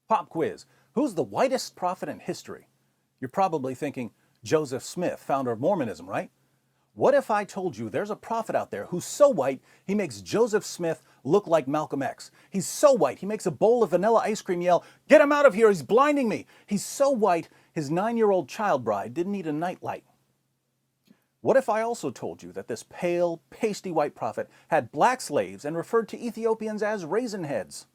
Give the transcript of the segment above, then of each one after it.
Pop quiz. Who's the whitest prophet in history? You're probably thinking Joseph Smith, founder of Mormonism, right? What if I told you there's a prophet out there who's so white he makes Joseph Smith look like Malcolm X? He's so white he makes a bowl of vanilla ice cream yell, "Get him out of here, he's blinding me!" He's so white his 9-year-old child bride didn't need a nightlight. What if I also told you that this pale, pasty white prophet had black slaves and referred to Ethiopians as raisin heads?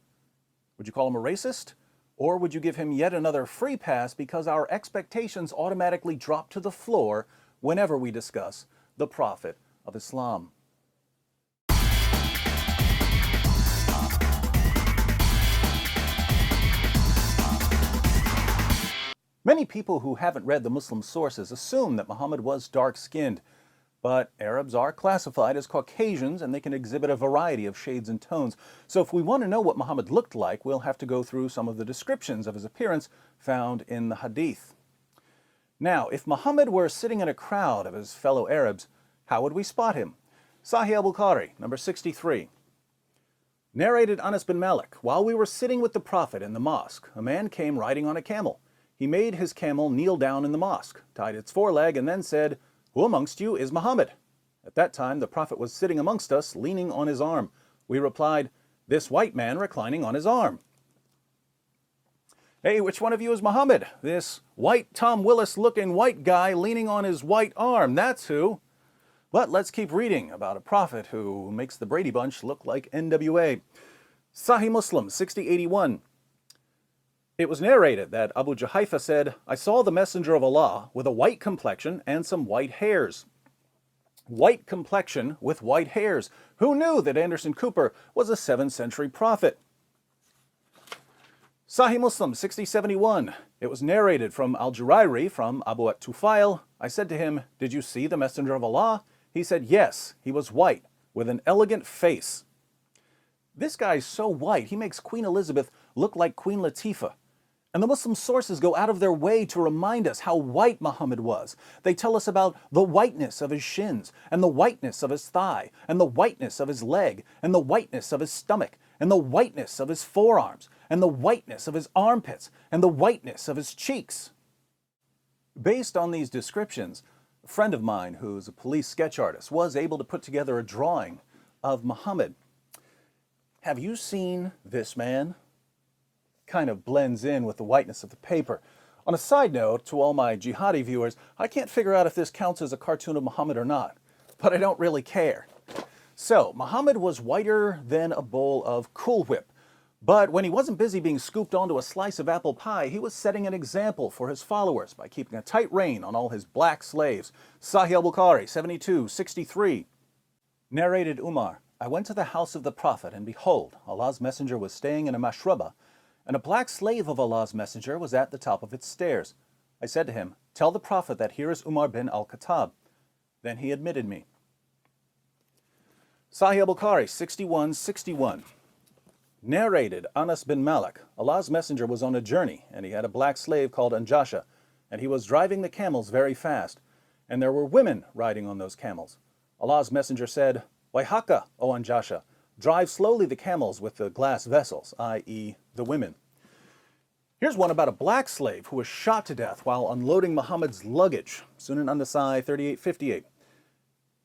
Would you call him a racist? Or would you give him yet another free pass because our expectations automatically drop to the floor whenever we discuss the Prophet of Islam? Many people who haven't read the Muslim sources assume that Muhammad was dark-skinned, but Arabs are classified as Caucasians and they can exhibit a variety of shades and tones. So if we want to know what Muhammad looked like, we'll have to go through some of the descriptions of his appearance found in the Hadith. Now, if Muhammad were sitting in a crowd of his fellow Arabs, how would we spot him? Sahih al-Bukhari, number 63. Narrated Anas bin Malik, while we were sitting with the Prophet in the mosque, a man came riding on a camel. He made his camel kneel down in the mosque, tied its foreleg, and then said, "Who amongst you is Muhammad?" At that time, the Prophet was sitting amongst us, leaning on his arm. We replied, "This white man reclining on his arm." "Hey, which one of you is Muhammad?" "This white Tom Willis-looking white guy leaning on his white arm, that's who." But let's keep reading about a prophet who makes the Brady Bunch look like NWA. Sahih Muslim, 6081. It was narrated that Abu Juhayfa said, "I saw the messenger of Allah with a white complexion and some white hairs." White complexion with white hairs. Who knew that Anderson Cooper was a 7th century prophet? Sahih Muslim 6071. It was narrated from Al-Jurairi from Abu at-Tufail. I said to him, "Did you see the messenger of Allah?" He said, "Yes, he was white with an elegant face." This guy's so white he makes Queen Elizabeth look like Queen Latifah. And the Muslim sources go out of their way to remind us how white Muhammad was. They tell us about the whiteness of his shins, and the whiteness of his thigh, and the whiteness of his leg, and the whiteness of his stomach, and the whiteness of his forearms, and the whiteness of his armpits, and the whiteness of his cheeks. Based on these descriptions, a friend of mine who's a police sketch artist was able to put together a drawing of Muhammad. Have you seen this man? Kind of blends in with the whiteness of the paper. On a side note, to all my jihadi viewers, I can't figure out if this counts as a cartoon of Muhammad or not, but I don't really care. So, Muhammad was whiter than a bowl of Cool Whip, but when he wasn't busy being scooped onto a slice of apple pie, he was setting an example for his followers by keeping a tight rein on all his black slaves. Sahih al-Bukhari, 7263. Narrated Umar, I went to the house of the Prophet, and behold, Allah's messenger was staying in a mashraba, and a black slave of Allah's messenger was at the top of its stairs. I said to him, "Tell the Prophet that here is Umar bin al-Khattab." Then he admitted me. Sahih al-Bukhari, 6161. Narrated Anas bin Malik, Allah's messenger was on a journey, and he had a black slave called Anjasha, and he was driving the camels very fast, and there were women riding on those camels. Allah's messenger said, "Waihaka, O Anjasha, drive slowly the camels with the glass vessels," i.e. the women. Here's one about a black slave who was shot to death while unloading Muhammad's luggage. Sunan an-Nasai 3858.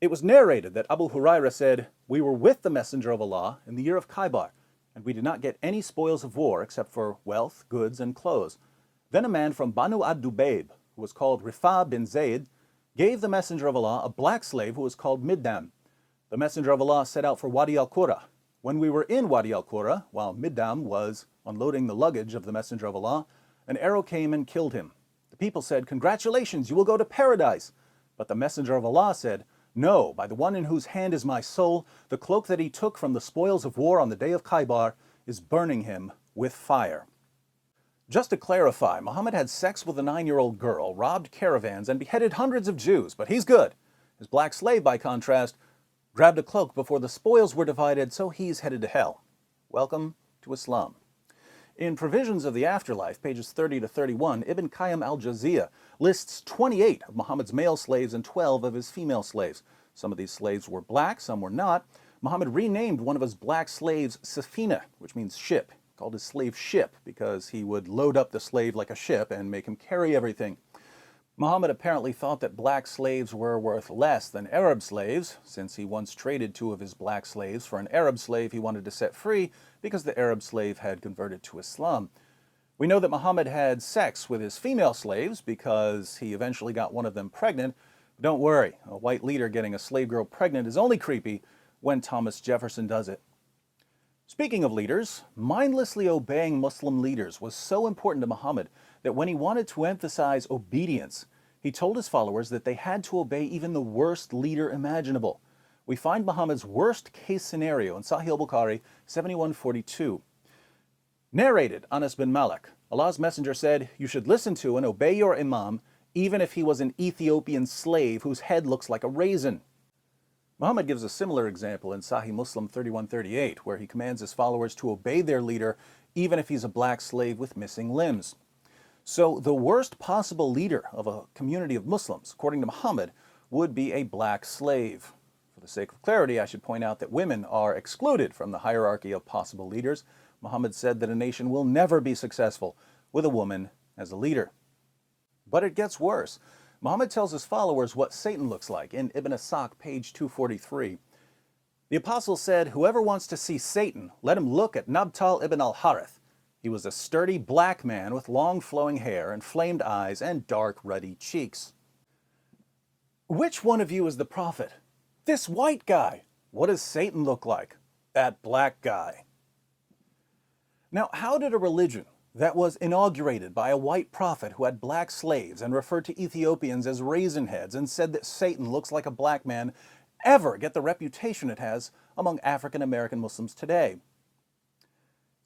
It was narrated that Abu Hurairah said, "We were with the Messenger of Allah in the year of Khaybar, and we did not get any spoils of war except for wealth, goods, and clothes. Then a man from Banu ad-Dubayb, who was called Rifa bin Zayd, gave the Messenger of Allah a black slave who was called Middam. The Messenger of Allah set out for Wadi al-Qura. When we were in Wadi al-Qura, while Middam was unloading the luggage of the Messenger of Allah, an arrow came and killed him. The people said, 'Congratulations, you will go to paradise.' But the Messenger of Allah said, 'No, by the one in whose hand is my soul, the cloak that he took from the spoils of war on the day of Khaybar is burning him with fire.'" Just to clarify, Muhammad had sex with a 9-year-old girl, robbed caravans, and beheaded hundreds of Jews, but he's good. His black slave, by contrast, grabbed a cloak before the spoils were divided, so he's headed to hell. Welcome to Islam. In Provisions of the Afterlife, pages 30 to 31, Ibn Qayyim al-Jawziyya lists 28 of Muhammad's male slaves and 12 of his female slaves. Some of these slaves were black, some were not. Muhammad renamed one of his black slaves Safina, which means ship. He called his slave ship, because he would load up the slave like a ship and make him carry everything. Muhammad apparently thought that black slaves were worth less than Arab slaves, since he once traded 2 of his black slaves for an Arab slave he wanted to set free because the Arab slave had converted to Islam. We know that Muhammad had sex with his female slaves because he eventually got one of them pregnant. But don't worry, a white leader getting a slave girl pregnant is only creepy when Thomas Jefferson does it. Speaking of leaders, mindlessly obeying Muslim leaders was so important to Muhammad that when he wanted to emphasize obedience, he told his followers that they had to obey even the worst leader imaginable. We find Muhammad's worst case scenario in Sahih al-Bukhari 7142. Narrated Anas bin Malik, Allah's Messenger said, "You should listen to and obey your imam, even if he was an Ethiopian slave whose head looks like a raisin." Muhammad gives a similar example in Sahih Muslim 3138, where he commands his followers to obey their leader, even if he's a black slave with missing limbs. So the worst possible leader of a community of Muslims, according to Muhammad, would be a black slave. For the sake of clarity, I should point out that women are excluded from the hierarchy of possible leaders. Muhammad said that a nation will never be successful with a woman as a leader. But it gets worse. Muhammad tells his followers what Satan looks like in Ibn Asaq, page 243. The apostle said, "Whoever wants to see Satan, let him look at Nabtal ibn al-Harith. He was a sturdy black man with long flowing hair, inflamed eyes, and dark ruddy cheeks." Which one of you is the prophet? This white guy. What does Satan look like? That black guy. Now, how did a religion that was inaugurated by a white prophet who had black slaves and referred to Ethiopians as raisin heads and said that Satan looks like a black man ever get the reputation it has among African American Muslims today?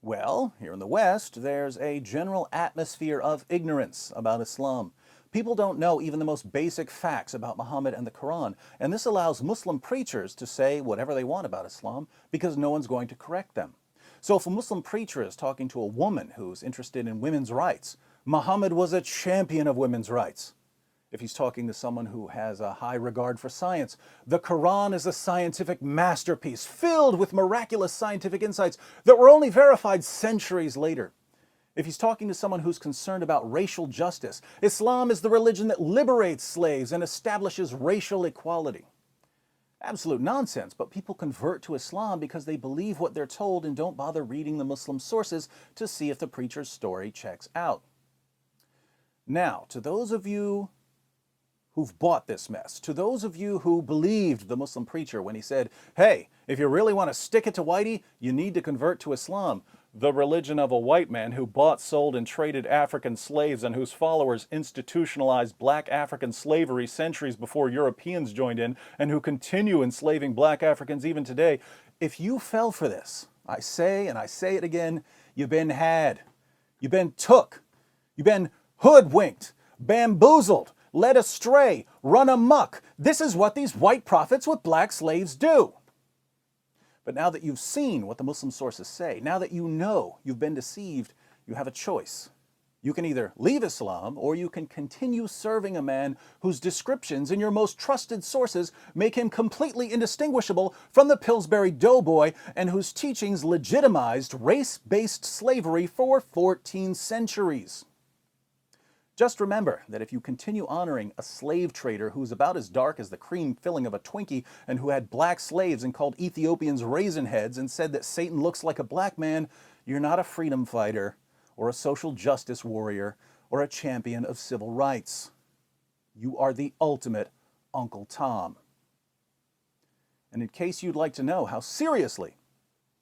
Well, here in the West, there's a general atmosphere of ignorance about Islam. People don't know even the most basic facts about Muhammad and the Quran, and this allows Muslim preachers to say whatever they want about Islam because no one's going to correct them. So if a Muslim preacher is talking to a woman who's interested in women's rights, Muhammad was a champion of women's rights. If he's talking to someone who has a high regard for science, the Quran is a scientific masterpiece filled with miraculous scientific insights that were only verified centuries later. If he's talking to someone who's concerned about racial justice, Islam is the religion that liberates slaves and establishes racial equality. Absolute nonsense, but people convert to Islam because they believe what they're told and don't bother reading the Muslim sources to see if the preacher's story checks out. Now, to those of you who've bought this mess, to those of you who believed the Muslim preacher when he said, "Hey, if you really want to stick it to whitey, you need to convert to Islam," the religion of a white man who bought, sold, and traded African slaves and whose followers institutionalized black African slavery centuries before Europeans joined in, and who continue enslaving black Africans even today. If you fell for this, I say, and I say it again, you've been had. You've been took. You've been hoodwinked, bamboozled, led astray, run amok. This is what these white prophets with black slaves do. But now that you've seen what the Muslim sources say, now that you know you've been deceived, you have a choice. You can either leave Islam or you can continue serving a man whose descriptions in your most trusted sources make him completely indistinguishable from the Pillsbury Doughboy and whose teachings legitimized race-based slavery for 14 centuries. Just remember that if you continue honoring a slave trader who's about as dark as the cream filling of a Twinkie and who had black slaves and called Ethiopians raisin heads and said that Satan looks like a black man, you're not a freedom fighter or a social justice warrior or a champion of civil rights. You are the ultimate Uncle Tom. And in case you'd like to know how seriously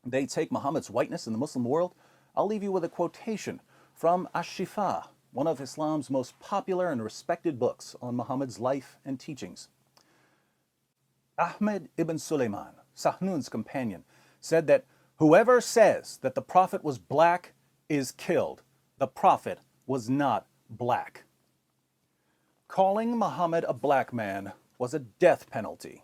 they take Muhammad's whiteness in the Muslim world, I'll leave you with a quotation from Ash-Shifa, one of Islam's most popular and respected books on Muhammad's life and teachings. Ahmed ibn Sulaiman, Sahnun's companion, said that whoever says that the Prophet was black is killed. The Prophet was not black. Calling Muhammad a black man was a death penalty